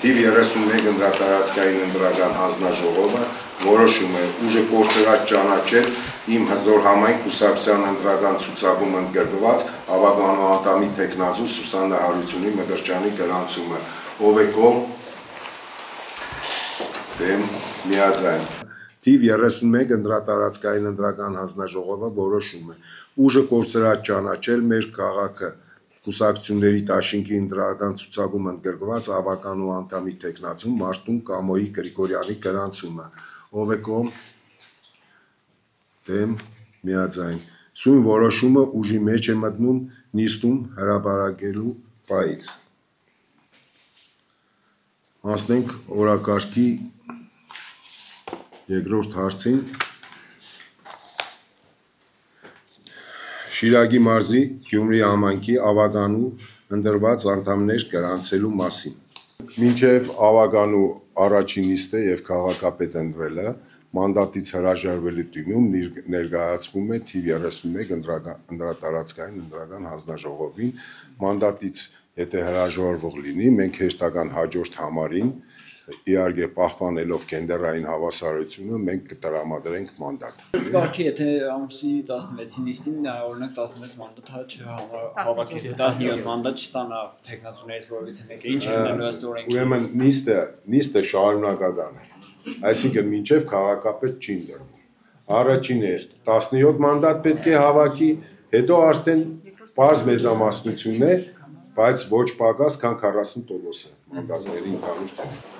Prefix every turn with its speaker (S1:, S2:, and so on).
S1: Թիվ 31 ընդրատարածքային ընտրական հանձնաժողովը որոշում է ուժը կորցրած ճանաչել իմ հզոր համայնք կուսակցության ընտրական ցուցակում ընդգրկված ավագանու անդամի տեխնացու Սուսաննա Հարությունի Մկրտչյանի գրանցումը, ով է կողմ, դեմ, միաձայն։ Թիվ 31 ընդրատարածքային ընտրական հանձնաժողովը որոշում է ուժը կորցրած ճանաչել մեր քաղաքը կուսակցությունների դաշինքի ընտրական ցուցակում ընդգրկված ավականու անդամի տեխնացու Մարտուն Կամոյի Գրիգորյանի գրանցումը, ով է կողմ, դեմ, միաձայն։ Սույն որոշումը ուժի մեջ է մտնում նիստում հրապարակելու պահից։ Անցնենք օրակարգի երկրորդ հարցին։ Շիրակի մարզի Գյումրի համայնքի ավականու ընտրված անդամներ գրանցելու մասին։ Մինչև ավականու առաջին նիստը եւ քաղաքապետ ընտրելը մանդատից հրաժարվելու դիմում ներկայացվում է թիվ 31 ընդրատարածքային ընտրական հանձնաժողովին մանդատից եթե հրաժարվող լինի մենք հերթական հաջորդ համարին իհարկե պահպանելով գենդերային հավասարությունը մենք կտրամադրենք մանդատ։
S2: Ըստ կարգի եթե ամսի 16-ի նիստին օրինակ 16 մանդատ չհավաքի 17 մանդատ չստանա տեխնացուներից որևիցե մեկը ինչ է լինելու ըստ օրենքի։
S1: Ուրեմն նիստը շարունակական է, այսինքն մինչև քաղաքապետ չի ընտրվում։ Առաջին է 17 մանդատ պետք է հավաքի, հետո արդեն պարզ մեծամասնություն է, բայց ոչ պակաս քան 40% մանդատների ընդհանուր թիվը։